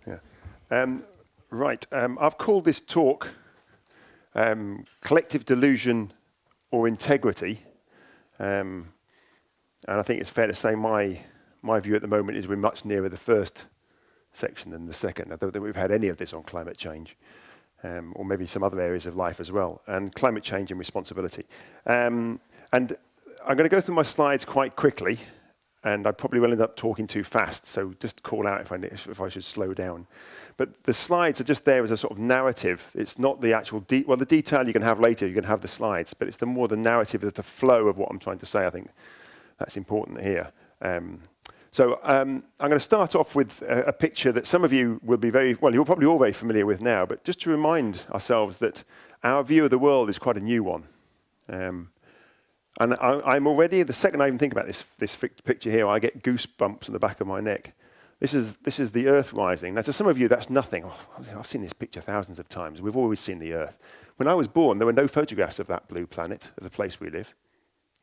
Yeah. Right. I've called this talk Collective Delusion or Integrity. And I think it's fair to say my view at the moment is we're much nearer the first section than the second. I don't think we've had any of this on climate change, or maybe some other areas of life as well, and climate change and responsibility. And I'm going to go through my slides quite quickly, and I probably will end up talking too fast, so just call out if I should slow down. But the slides are just there as a sort of narrative. It's not the actual, well, the detail you can have later, you can have the slides, but it's more the narrative of the flow of what I'm trying to say. I think that's important here. So I'm going to start off with a picture that some of you will be you're probably all very familiar with now, but just to remind ourselves that our view of the world is quite a new one. And I'm already, the second I even think about this picture here, I get goosebumps on the back of my neck. This is the Earth rising. Now, to some of you, that's nothing. Oh, I've seen this picture thousands of times. We've always seen the Earth. When I was born, there were no photographs of that blue planet, of the place we live.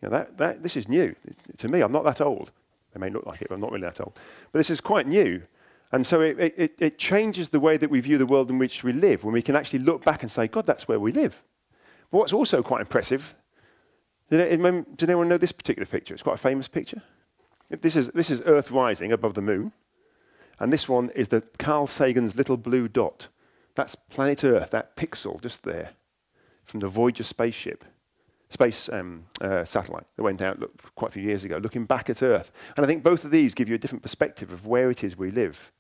You know, this is new. To me, I'm not that old. It may look like it, but I'm not really that old. But this is quite new. And so it changes the way that we view the world in which we live, when we can actually look back and say, God, that's where we live. But what's also quite impressive, did anyone know this particular picture? It's quite a famous picture. This is Earth rising above the moon. And this one is the Carl Sagan's little blue dot. That's planet Earth, that pixel just there, from the Voyager space satellite that went out quite a few years ago, looking back at Earth. And I think both of these give you a different perspective of where it is we live,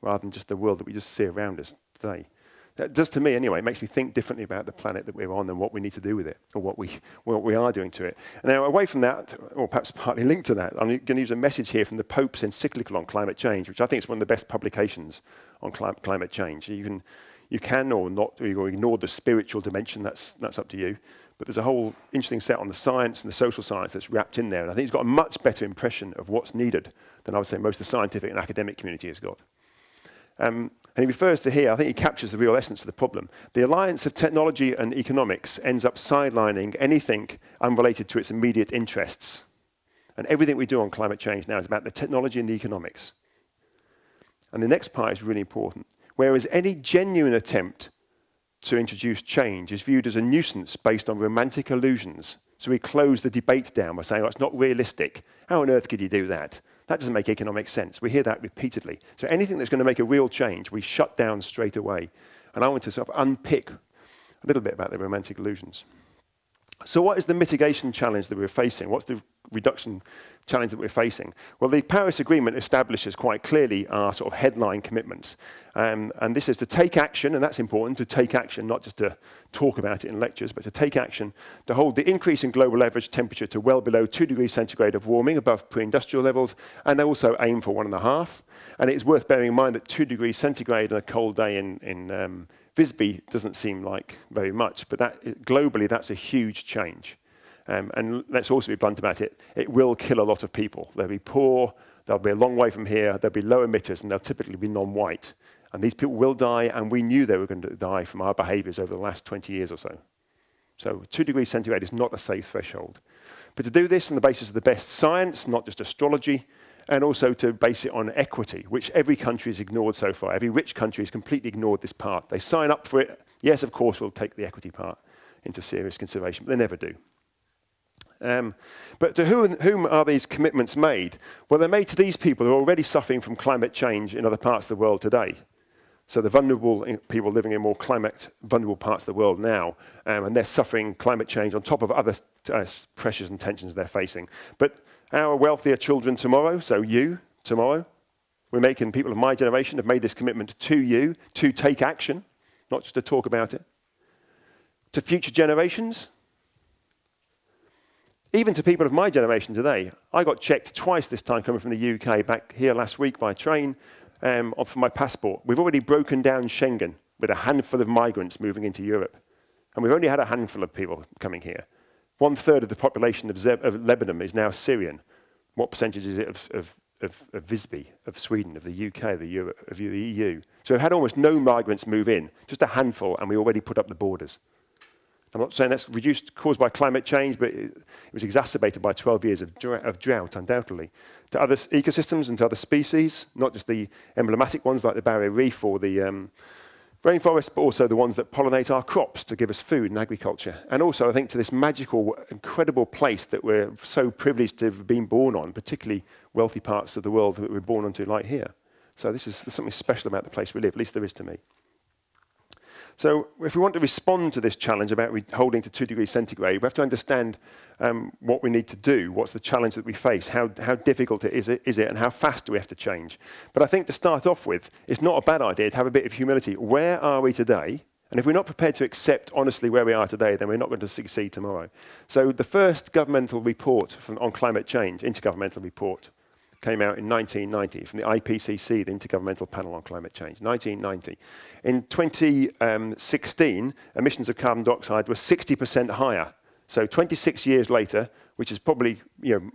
rather than just the world that we just see around us today. That does to me, anyway. It makes me think differently about the planet that we're on and what we need to do with it, or what we are doing to it. And now, away from that, or perhaps partly linked to that, I'm going to use a message here from the Pope's encyclical on climate change, which I think is one of the best publications on climate change. You can or not, or ignore the spiritual dimension. That's up to you. But there's a whole interesting set on the science and the social science that's wrapped in there. And I think he's got a much better impression of what's needed than I would say most of the scientific and academic community has got. And he refers to here, I think he captures the real essence of the problem. The alliance of technology and economics ends up sidelining anything unrelated to its immediate interests. And everything we do on climate change now is about the technology and the economics. And the next part is really important. Whereas any genuine attempt to introduce change is viewed as a nuisance based on romantic illusions. So we close the debate down by saying, oh, it's not realistic. How on earth could you do that? That doesn't make economic sense. We hear that repeatedly. So anything that's going to make a real change, we shut down straight away. And I want to sort of unpick a little bit about the romantic illusions. So what is the mitigation challenge that we're facing? What's the reduction challenge that we're facing? Well, the Paris Agreement establishes quite clearly our sort of headline commitments. And this is to take action, and that's important, to take action, not just to talk about it in lectures, but to take action to hold the increase in global average temperature to well below 2 degrees centigrade of warming above pre-industrial levels, and also aim for 1.5. And it's worth bearing in mind that 2 degrees centigrade on a cold day in Visby doesn't seem like very much, but globally that's a huge change. And let's also be blunt about it, it will kill a lot of people. They'll be poor, they'll be a long way from here, they'll be low emitters, and they'll typically be non-white. And these people will die, and we knew they were going to die from our behaviors over the last 20 years or so. So 2 degrees centigrade is not a safe threshold. But to do this on the basis of the best science, not just astrology, and also to base it on equity, which every country has ignored so far. Every rich country has completely ignored this part. They sign up for it. Yes, of course, we'll take the equity part into serious consideration, but they never do. But to whom are these commitments made? Well, they're made to these people who are already suffering from climate change in other parts of the world today. So the vulnerable people living in more climate vulnerable parts of the world now, and they're suffering climate change on top of other pressures and tensions they're facing. But our wealthier children tomorrow, so you tomorrow, we're making, people of my generation have made this commitment to you to take action, not just to talk about it. To future generations, even to people of my generation today. I got checked twice this time coming from the UK back here last week by train for my passport. We've already broken down Schengen with a handful of migrants moving into Europe. And we've only had a handful of people coming here. 1/3 of the population of Lebanon is now Syrian. What percentage is it of Visby, of Sweden, of the UK, of the EU? So we've had almost no migrants move in, just a handful, and we already put up the borders. I'm not saying that's caused by climate change, but it was exacerbated by 12 years of drought, undoubtedly, to other ecosystems and to other species, not just the emblematic ones like the barrier reef or the rainforest, but also the ones that pollinate our crops to give us food and agriculture. And also, I think, to this magical, incredible place that we're so privileged to have been born on, particularly wealthy parts of the world that we're born onto, like here. So there's something special about the place we live, at least there is to me. So if we want to respond to this challenge about holding to 2 degrees centigrade, we have to understand what we need to do, what's the challenge that we face, how difficult is it, and how fast do we have to change. But I think to start off with, it's not a bad idea to have a bit of humility. Where are we today? And if we're not prepared to accept honestly where we are today, then we're not going to succeed tomorrow. So the first governmental report on climate change, intergovernmental report, came out in 1990 from the IPCC, the Intergovernmental Panel on Climate Change, 1990. In 2016, emissions of carbon dioxide were 60% higher. So 26 years later, which is probably,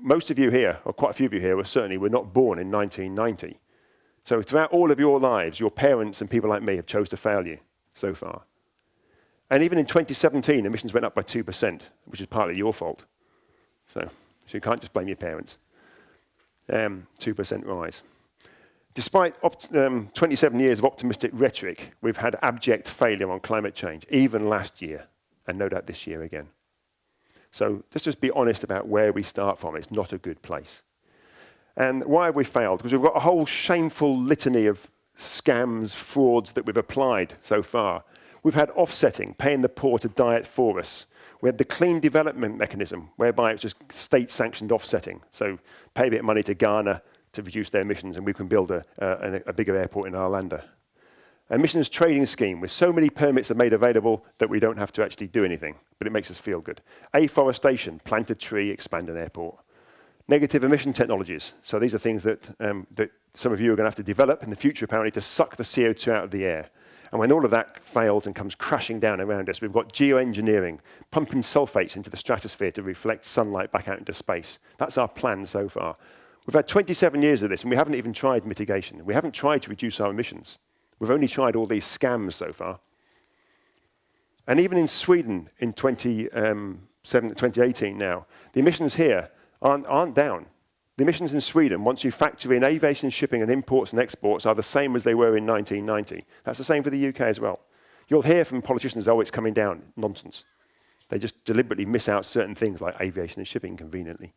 most of you here, or quite a few of you here, were not born in 1990. So throughout all of your lives, your parents and people like me have chose to fail you so far. And even in 2017, emissions went up by 2%, which is partly your fault. So you can't just blame your parents. 2% rise. Despite 27 years of optimistic rhetoric, we've had abject failure on climate change, even last year, and no doubt this year again. So let's just be honest about where we start from. It's not a good place. And why have we failed? Because we've got a whole shameful litany of scams, frauds that we've applied so far. We've had offsetting, paying the poor to diet for us. We had the clean development mechanism, whereby it's just state-sanctioned offsetting. So pay a bit of money to Ghana to reduce their emissions, and we can build a bigger airport in Arlanda. Emissions trading scheme, with so many permits are made available that we don't have to actually do anything, but it makes us feel good. Afforestation, plant a tree, expand an airport. Negative emission technologies. So these are things that some of you are going to have to develop in the future, apparently, to suck the CO2 out of the air. And when all of that fails and comes crashing down around us, we've got geoengineering, pumping sulfates into the stratosphere to reflect sunlight back out into space. That's our plan so far. We've had 27 years of this, and we haven't even tried mitigation. We haven't tried to reduce our emissions. We've only tried all these scams so far. And even in Sweden in 2018 now, the emissions here aren't down. The emissions in Sweden, once you factor in aviation, shipping, and imports and exports, are the same as they were in 1990. That's the same for the UK as well. You'll hear from politicians, oh, it's coming down. Nonsense. They just deliberately miss out certain things like aviation and shipping conveniently.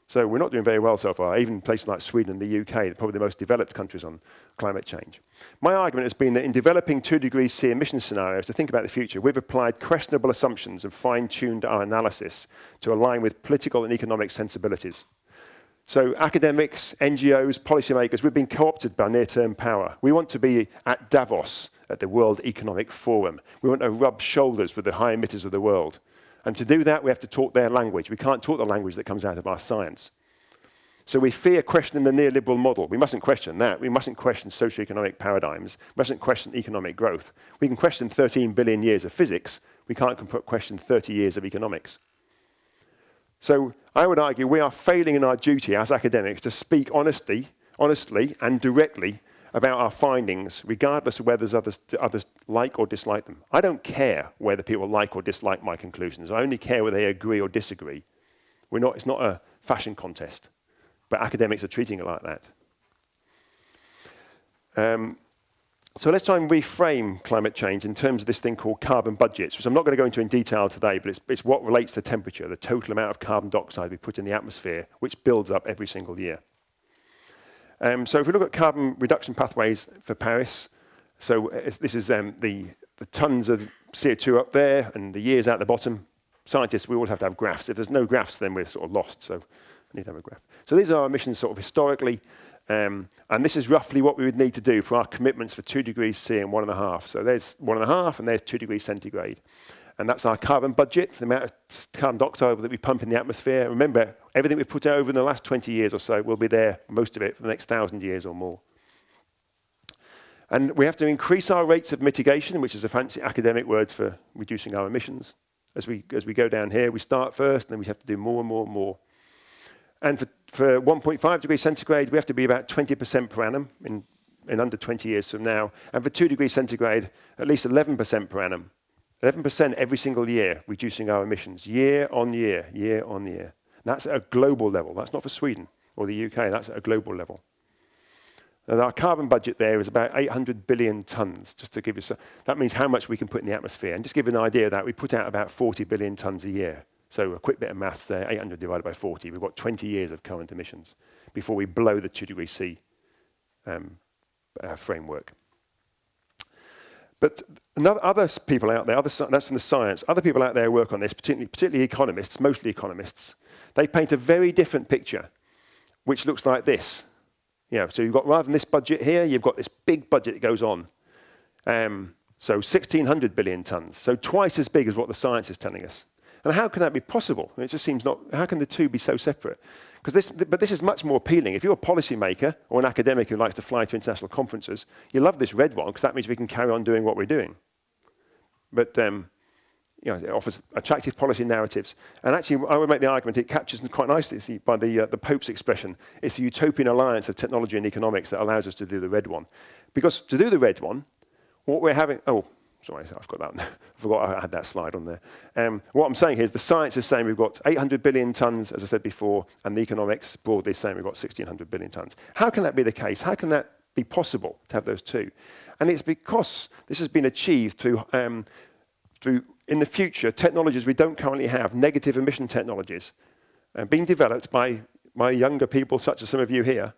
So we're not doing very well so far, even places like Sweden and the UK, they're probably the most developed countries on climate change. My argument has been that in developing 2 degrees C emission scenarios to think about the future, we've applied questionable assumptions and fine-tuned our analysis to align with political and economic sensibilities. So academics, NGOs, policymakers, we've been co-opted by near-term power. We want to be at Davos, at the World Economic Forum. We want to rub shoulders with the high emitters of the world. And to do that, we have to talk their language. We can't talk the language that comes out of our science. So we fear questioning the neoliberal model. We mustn't question that. We mustn't question socioeconomic paradigms. We mustn't question economic growth. We can question 13 billion years of physics. We can't question 30 years of economics. So I would argue we are failing in our duty as academics to speak honestly and directly about our findings, regardless of whether others like or dislike them. I don't care whether people like or dislike my conclusions. I only care whether they agree or disagree. It's not a fashion contest, but academics are treating it like that. So let's try and reframe climate change in terms of this thing called carbon budgets, which I'm not going to go into in detail today, but it's what relates to temperature, the total amount of carbon dioxide we put in the atmosphere, which builds up every single year. So if we look at carbon reduction pathways for Paris, so this is the tons of CO2 up there and the years out the bottom. Scientists, we always have to have graphs. If there's no graphs, then we're sort of lost, so I need to have a graph. So these are our emissions sort of historically, and this is roughly what we would need to do for our commitments for 2 degrees C and 1.5. So there's 1.5 and there's 2 degrees centigrade. And that's our carbon budget, the amount of carbon dioxide that we pump in the atmosphere. Remember, everything we've put out over in the last 20 years or so will be there, most of it, for the next 1,000 years or more. And we have to increase our rates of mitigation, which is a fancy academic word for reducing our emissions. As we go down here, we start first, and then we have to do more and more and more. And for 1.5 degrees centigrade, we have to be about 20% per annum in under 20 years from now. And for 2 degrees centigrade, at least 11% per annum 11% every single year, reducing our emissions, year on year, year on year. And that's at a global level. That's not for Sweden or the UK, that's at a global level. And our carbon budget there is about 800 billion tons, just to give you some, that means how much we can put in the atmosphere. And just to give you an idea of that, we put out about 40 billion tons a year. So a quick bit of maths there, 800 divided by 40, we've got 20 years of current emissions before we blow the 2 degrees C framework. But other people out there, that's from the science, other people out there work on this, particularly economists, mostly economists. They paint a very different picture, which looks like this. So you've got, rather than this budget here, you've got this big budget that goes on. So 1,600 billion tons, so twice as big as what the science is telling us. And how can that be possible? It just seems not, how can the two be so separate? But this is much more appealing. If you're a policymaker or an academic who likes to fly to international conferences, you love this red one because that means we can carry on doing what we're doing. But it offers attractive policy narratives. And actually, I would make the argument it captures quite nicely by the Pope's expression. It's the utopian alliance of technology and economics that allows us to do the red one. Because to do the red one, what we're having, sorry, I've got that. I forgot I had that slide on there. What I'm saying here is the science is saying we've got 800 billion tons, as I said before, and the economics broadly is saying we've got 1,600 billion tons. How can that be the case? How can that be possible to have those two? And it's because this has been achieved through in the future, technologies we don't currently have, negative emission technologies, being developed by younger people, such as some of you here,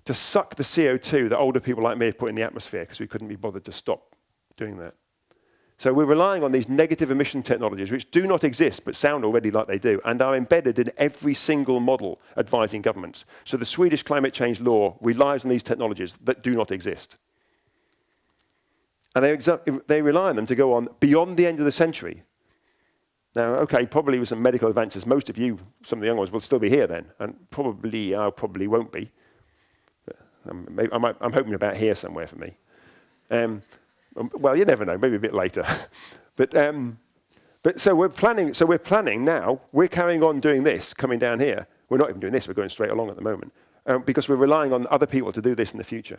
to suck the CO2 that older people like me have put in the atmosphere because we couldn't be bothered to stop doing that. So we're relying on these negative emission technologies, which do not exist, but sound already like they do, and are embedded in every single model advising governments. So the Swedish climate change law relies on these technologies that do not exist. And they rely on them to go on beyond the end of the century. Now, okay, probably with some medical advances, most of you, some of the young ones, will still be here then, and probably I probably won't be. I'm hoping about here somewhere for me. Well, you never know, maybe a bit later. But so we're planning now. We're carrying on doing this, coming down here. We're not even doing this. We're going straight along at the moment because we're relying on other people to do this in the future.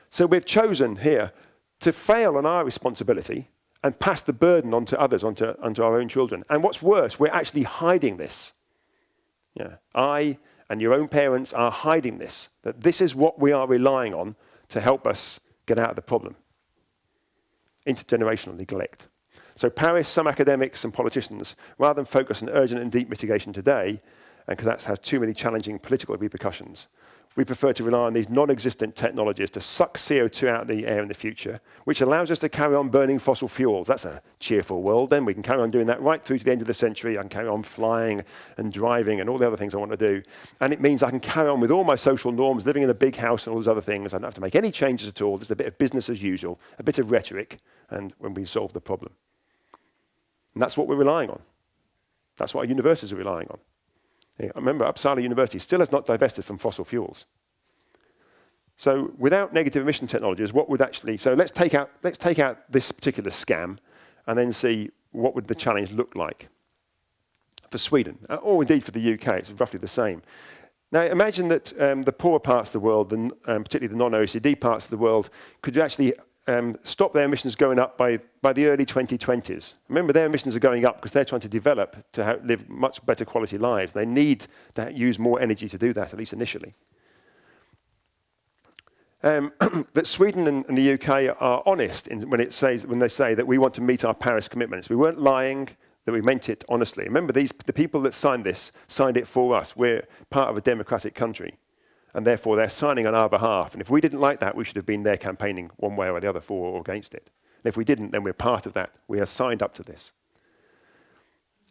So we've chosen here to fail on our responsibility and pass the burden onto others, onto our own children. And what's worse, we're actually hiding this. I and your own parents are hiding this, that this is what we are relying on to help us get out of the problem. Intergenerational neglect. So Paris, some academics and politicians, rather than focus on urgent and deep mitigation today, and because that has too many challenging political repercussions, we prefer to rely on these non-existent technologies to suck CO2 out of the air in the future, which allows us to carry on burning fossil fuels. That's a cheerful world then. We can carry on doing that right through to the end of the century. I can carry on flying and driving and all the other things I want to do. And it means I can carry on with all my social norms, living in a big house and all those other things. I don't have to make any changes at all. Just a bit of business as usual, a bit of rhetoric, and when we solve the problem. And that's what we're relying on. That's what our universities are relying on. I remember Uppsala University still has not divested from fossil fuels. So without negative emission technologies, what would actually, so let's take out this particular scam and then see what would the challenge look like for Sweden, or indeed for the UK. It's roughly the same. Now imagine that the poorer parts of the world, particularly the non-OECD parts of the world, could actually stop their emissions going up by the early 2020s. Remember, their emissions are going up because they're trying to develop to live much better quality lives. They need to use more energy to do that, at least initially. That Sweden and the UK are honest when they say that we want to meet our Paris commitments. We weren't lying, that we meant it honestly. Remember, the people that signed this signed it for us. We're part of a democratic country, and therefore they're signing on our behalf. And if we didn't like that, we should have been there campaigning one way or the other for or against it. And if we didn't, then we're part of that. We are signed up to this.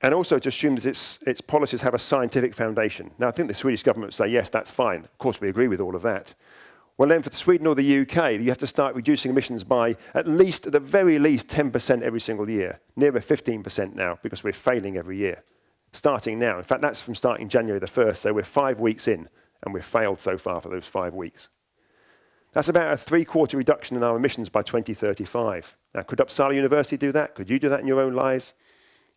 And also to assume that its policies have a scientific foundation. Now, I think the Swedish government would say, yes, that's fine. Of course, we agree with all of that. Well, then for Sweden or the UK, you have to start reducing emissions by at the very least 10% every single year, nearer 15% now, because we're failing every year, starting now. In fact, that's from starting January the 1st, so we're 5 weeks in, and we've failed so far for those 5 weeks. That's about a 3/4 reduction in our emissions by 2035. Now, could Uppsala University do that? Could you do that in your own lives?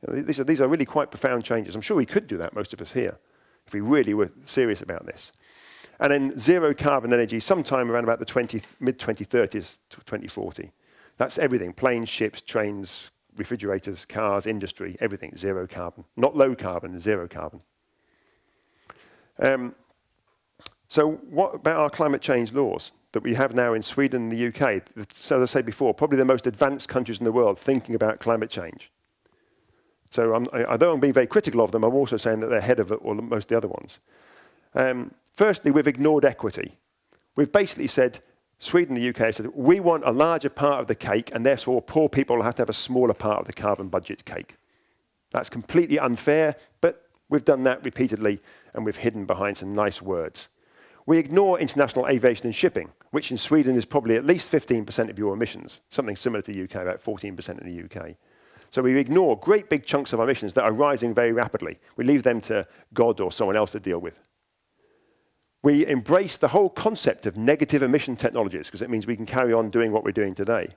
You know, these are really quite profound changes. I'm sure we could do that, most of us here, if we really were serious about this. And then zero carbon energy sometime around about the mid-2030s to 2040. That's everything, planes, ships, trains, refrigerators, cars, industry, everything, zero carbon. Not low carbon, zero carbon. So what about our climate change laws that we have now in Sweden and the UK? So as I said before, probably the most advanced countries in the world thinking about climate change. So although I'm being very critical of them, I'm also saying that they're ahead of all, most of the other ones. Firstly, we've ignored equity. We've basically said, Sweden and the UK said, we want a larger part of the cake, and therefore poor people will have to have a smaller part of the carbon budget cake. That's completely unfair, but we've done that repeatedly, and we've hidden behind some nice words. We ignore international aviation and shipping, which in Sweden is probably at least 15% of your emissions, something similar to the UK, about 14% in the UK. So we ignore great big chunks of our emissions that are rising very rapidly. We leave them to God or someone else to deal with. We embrace the whole concept of negative emission technologies because it means we can carry on doing what we're doing today.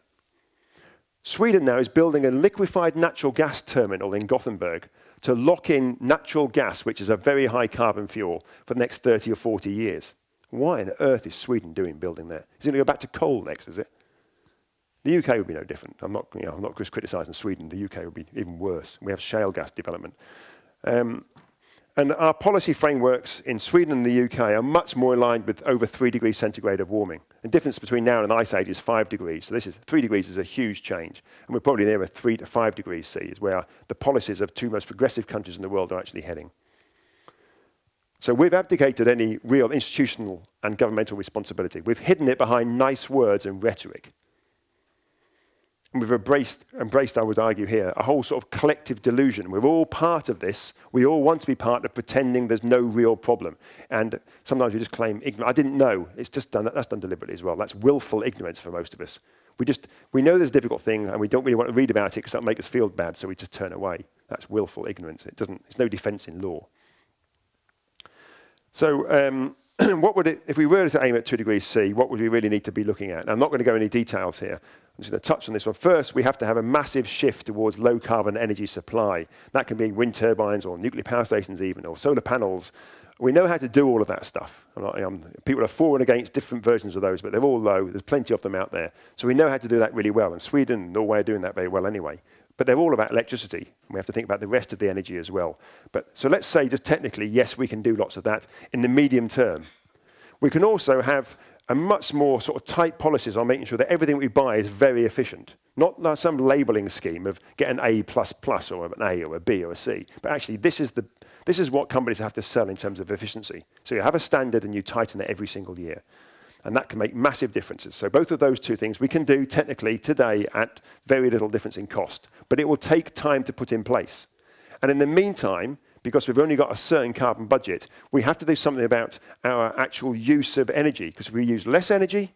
Sweden now is building a liquefied natural gas terminal in Gothenburg to lock in natural gas, which is a very high carbon fuel, for the next 30 or 40 years. Why on earth is Sweden building that? Is it going to go back to coal next, is it? The UK would be no different. I'm not just criticising Sweden. The UK would be even worse. We have shale gas development. And our policy frameworks in Sweden and the UK are much more aligned with over 3 degrees centigrade of warming. The difference between now and an ice age is 5 degrees. So 3 degrees is a huge change. And we're probably near a 3 to 5 degrees C is where the policies of 2 most progressive countries in the world are actually heading. So we've abdicated any real institutional and governmental responsibility. We've hidden it behind nice words and rhetoric. And we've embraced, I would argue here, a whole sort of collective delusion. We're all part of this. We all want to be part of pretending there's no real problem. And sometimes we just claim ignorance. I didn't know. It's just done. That's done deliberately as well. That's willful ignorance for most of us. We know there's a difficult thing, and we don't really want to read about it because that'll make us feel bad, so we just turn away. That's willful ignorance. It's no defense in law. So what would it, if we were to aim at 2 degrees C, what would we really need to be looking at? And I'm not going to go into details here. I'm just going to touch on this one. First, we have to have a massive shift towards low-carbon energy supply. That can be wind turbines or nuclear power stations even, or solar panels. We know how to do all of that stuff. People are for and against different versions of those, but they're all low. There's plenty of them out there. So we know how to do that really well, and Sweden and Norway are doing that very well anyway. But they're all about electricity. We have to think about the rest of the energy as well. So let's say just technically, yes, we can do lots of that in the medium term. We can also have a much more sort of tight policies on making sure that everything we buy is very efficient. Not like some labeling scheme of get an A++ or an A or a B or a C. But actually, this is what companies have to sell in terms of efficiency. So you have a standard and you tighten it every single year. And that can make massive differences. So both of those two things we can do technically today at very little difference in cost. But it will take time to put in place. And in the meantime, because we've only got a certain carbon budget, we have to do something about our actual use of energy. Because if we use less energy,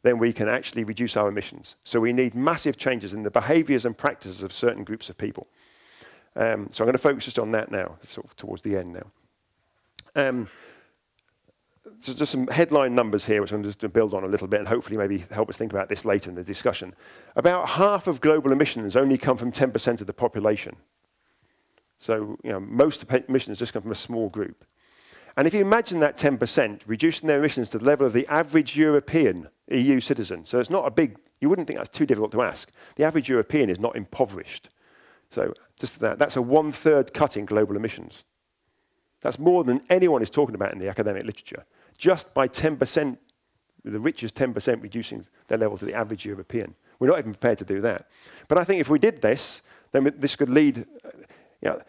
then we can actually reduce our emissions. So we need massive changes in the behaviors and practices of certain groups of people. So I'm going to focus just on that now, sort of towards the end now. So just some headline numbers here, which I'm just going to build on a little bit and hopefully maybe help us think about this later in the discussion. About half of global emissions only come from 10% of the population. So most emissions just come from a small group. And if you imagine that 10% reducing their emissions to the level of the average European EU citizen, so it's not a big, you wouldn't think that's too difficult to ask. The average European is not impoverished. So just that's a 1/3 cut in global emissions. That's more than anyone is talking about in the academic literature. Just by 10%, the richest 10% reducing their level to the average European. We're not even prepared to do that. But I think if we did this, then this could lead.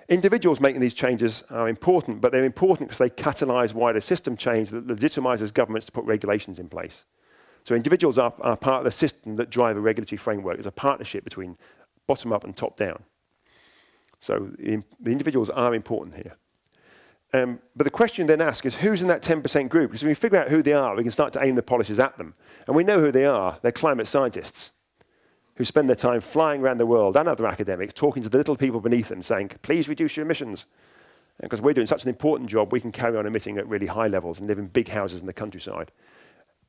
Individuals making these changes are important, but they're important because they catalyze wider system change that legitimizes governments to put regulations in place. So individuals are part of the system that drive a regulatory framework. It's a partnership between bottom up and top down. So the individuals are important here. But the question then asked is, who's in that 10% group? Because if we figure out who they are, we can start to aim the policies at them. And we know who they are. They're climate scientists who spend their time flying around the world and other academics talking to the little people beneath them saying, please reduce your emissions. And because we're doing such an important job, we can carry on emitting at really high levels and live in big houses in the countryside.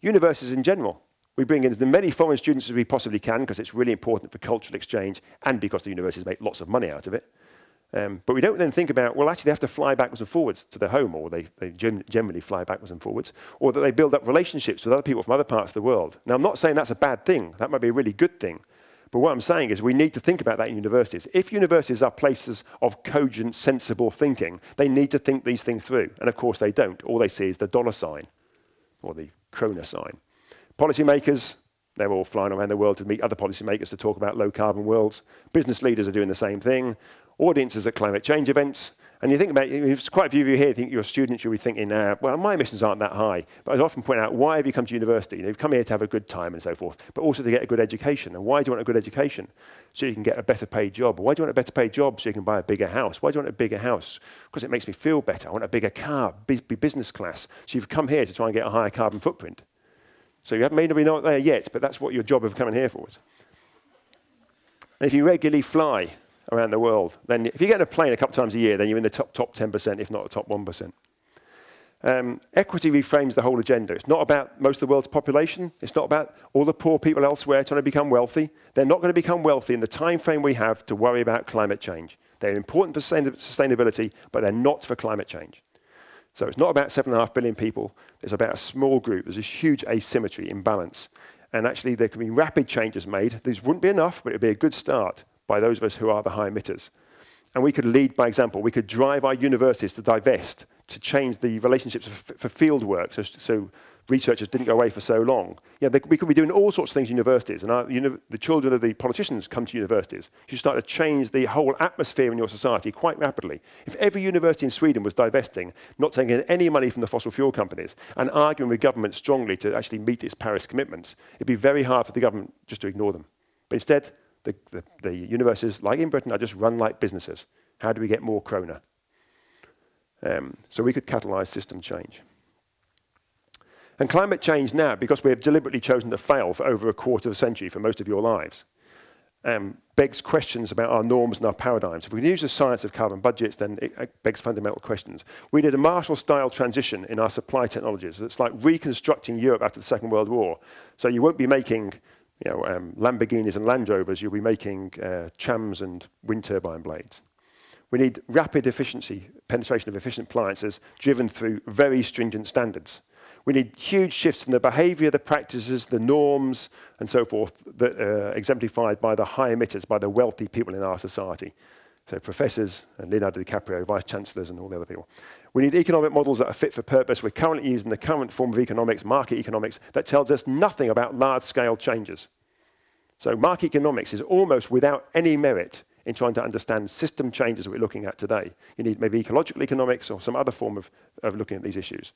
Universities in general. We bring in as many foreign students as we possibly can because it's really important for cultural exchange and because the universities make lots of money out of it. But we don't then think about, well, actually they have to fly backwards and forwards to their home, or they generally fly backwards and forwards, or that they build up relationships with other people from other parts of the world. Now, I'm not saying that's a bad thing. That might be a really good thing. But what I'm saying is we need to think about that in universities. If universities are places of cogent, sensible thinking, they need to think these things through. And of course they don't. All they see is the dollar sign or the krona sign. Policymakers, they're all flying around the world to meet other policymakers to talk about low-carbon worlds. Business leaders are doing the same thing. Audiences at climate change events. And you think about it, quite a few of you here think you're students, you'll be thinking, well, my emissions aren't that high. But I often point out, why have you come to university? You've come here to have a good time and so forth, but also to get a good education. And why do you want a good education? So you can get a better paid job. Why do you want a better paid job? So you can buy a bigger house. Why do you want a bigger house? Because it makes me feel better. I want a bigger car, be business class. So you've come here to try and get a higher carbon footprint. So you may not be not there yet, but that's what your job of coming here for is. And if you regularly fly around the world, then if you get in a plane a couple times a year, then you're in the top 10%, if not the top 1%. Equity reframes the whole agenda. It's not about most of the world's population. It's not about all the poor people elsewhere trying to become wealthy. They're not going to become wealthy in the time frame we have to worry about climate change. They're important for sustainability, but they're not for climate change. So it's not about 7.5 billion people. It's about a small group. There's a huge asymmetry, imbalance. And actually, there can be rapid changes made. These wouldn't be enough, but it would be a good start by those of us who are the high emitters. And we could lead by example. We could drive our universities to divest, to change the relationships for field work, so researchers didn't go away for so long. Yeah, we could be doing all sorts of things in universities, and the children of the politicians come to universities. You start to change the whole atmosphere in your society quite rapidly. If every university in Sweden was divesting, not taking any money from the fossil fuel companies, and arguing with government strongly to actually meet its Paris commitments, it'd be very hard for the government just to ignore them. But instead, the universities, like in Britain, are just run like businesses. How do we get more krona? So we could catalyse system change. And climate change now, because we have deliberately chosen to fail for over a quarter of a century for most of your lives, begs questions about our norms and our paradigms. If we can use the science of carbon budgets, then it begs fundamental questions. We did a Marshall-style transition in our supply technologies. It's like reconstructing Europe after the Second World War. So you won't be making Lamborghinis and Land Rovers, you'll be making trams and wind turbine blades. We need rapid penetration of efficient appliances driven through very stringent standards. We need huge shifts in the behavior, the practices, the norms, and so forth that are exemplified by the high emitters, by the wealthy people in our society. So professors and Leonardo DiCaprio, vice chancellors, and all the other people. We need economic models that are fit for purpose. We're currently using the current form of economics, market economics, that tells us nothing about large-scale changes. So market economics is almost without any merit in trying to understand system changes that we're looking at today. You need maybe ecological economics or some other form of looking at these issues.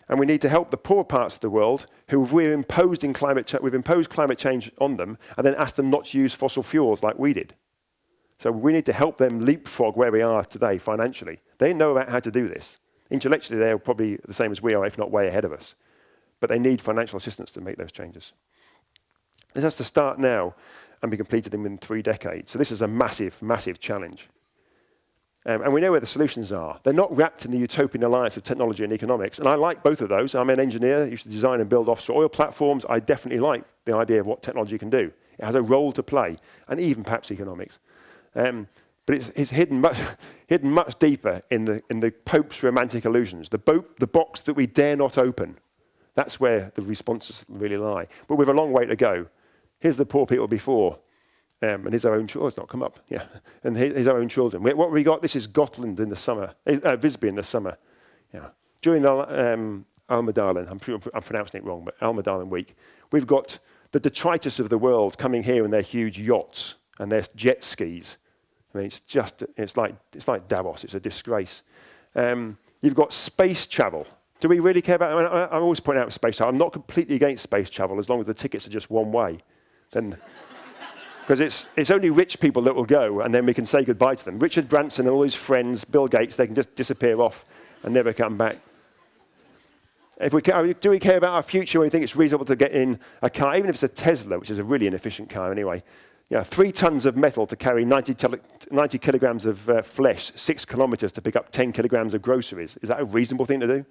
And we need to help the poor parts of the world who we've imposed climate change on them and then asked them not to use fossil fuels like we did. So we need to help them leapfrog where we are today financially. They know about how to do this. Intellectually, they're probably the same as we are, if not way ahead of us. But they need financial assistance to make those changes. This has to start now and be completed within 3 decades. So this is a massive, massive challenge. And we know where the solutions are. They're not wrapped in the utopian alliance of technology and economics. And I like both of those. I'm an engineer. You should design and build offshore oil platforms. I definitely like the idea of what technology can do. It has a role to play, and even perhaps economics. But it's hidden much deeper in the Pope's romantic illusions, the box that we dare not open. That's where the responses really lie. But we have a long way to go. Here's the poor people before. And here's our own children. It's not come up. Yeah. And here's our own children. What we got, this is Gotland in the summer, Visby in the summer. Yeah. During the Almedalen, I'm sure I'm pronouncing it wrong, but Almedalen week, we've got the detritus of the world coming here in their huge yachts and their jet skis. I mean, it's like Davos. It's a disgrace. You've got space travel. Do we really care about it? I always point out space travel. I'm not completely against space travel as long as the tickets are just one way. Then. Because it's only rich people that will go, and then we can say goodbye to them. Richard Branson and all his friends, Bill Gates, they can just disappear off and never come back. Do we care about our future when we think it's reasonable to get in a car, even if it's a Tesla, which is a really inefficient car anyway? 3 tons of metal to carry 90 kilograms of flesh, 6 kilometers to pick up 10 kilograms of groceries. Is that a reasonable thing to do?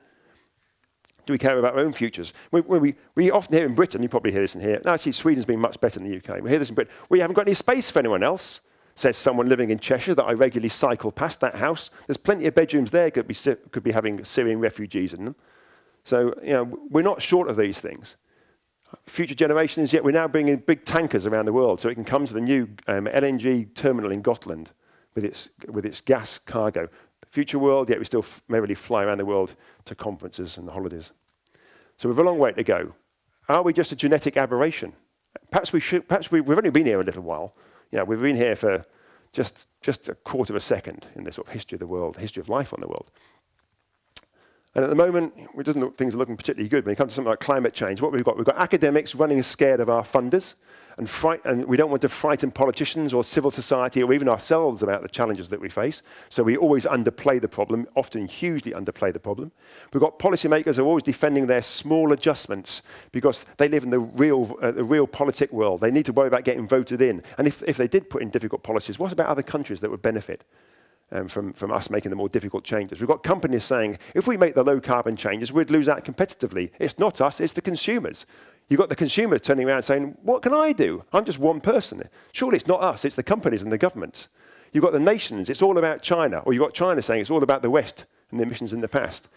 Do we care about our own futures? We often hear in Britain, you probably hear this in here, actually Sweden's been much better than the UK. We hear this in Britain, we haven't got any space for anyone else, says someone living in Cheshire that I regularly cycle past that house. There's plenty of bedrooms there, could be having Syrian refugees in them. So we're not short of these things. future generations, yet we're now bringing big tankers around the world so it can come to the new LNG terminal in Gotland with its gas cargo. Future world, yet we still merrily fly around the world to conferences and the holidays. So we've a long way to go. Are we just a genetic aberration? Perhaps we've only been here a little while. You know, we've been here for just a quarter of a second in the sort of history of the world, history of life on the world. And at the moment, things are looking particularly good when it comes to something like climate change. What we've got academics running scared of our funders, and we don't want to frighten politicians or civil society or even ourselves about the challenges that we face. So we always underplay the problem, often hugely underplay the problem. We've got policymakers who are always defending their small adjustments because they live in the real politic world. They need to worry about getting voted in. And if they did put in difficult policies, what about other countries that would benefit from us making the more difficult changes? We've got companies saying, if we make the low carbon changes, we'd lose out competitively. It's not us, it's the consumers. You've got the consumers turning around saying, what can I do? I'm just one person. Surely it's not us, it's the companies and the governments. You've got the nations, it's all about China. Or you've got China saying it's all about the West and the emissions in the past.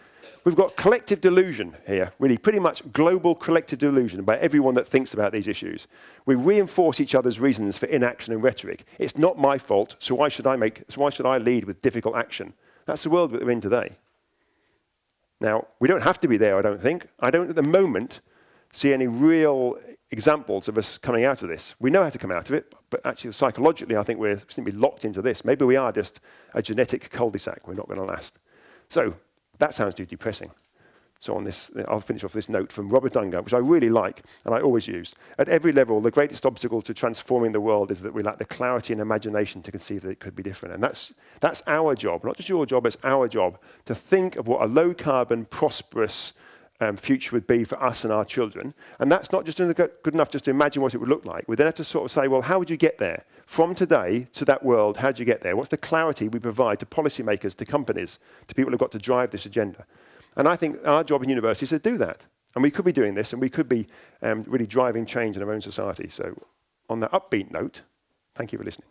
We've got collective delusion here, really pretty much global collective delusion by everyone that thinks about these issues. We reinforce each other's reasons for inaction and rhetoric. It's not my fault, so why should I lead with difficult action? That's the world that we're in today. Now, we don't have to be there, I don't think. I don't at the moment see any real examples of us coming out of this. We know how to come out of it, but actually psychologically I think we're simply locked into this. Maybe we are just a genetic cul-de-sac. We're not going to last. So that sounds too depressing. So on this, I'll finish off this note from Robert Dungar, which I really like and I always use. At every level, the greatest obstacle to transforming the world is that we lack the clarity and imagination to conceive that it could be different. And that's our job, not just your job, it's our job to think of what a low-carbon, prosperous future would be for us and our children. And that's not just good enough just to imagine what it would look like. We then have to sort of say, well, how would you get there? From today to that world, how do you get there? What's the clarity we provide to policymakers, to companies, to people who've got to drive this agenda? And I think our job in universities is to do that. And we could be doing this, and we could be really driving change in our own society. So on that upbeat note, thank you for listening.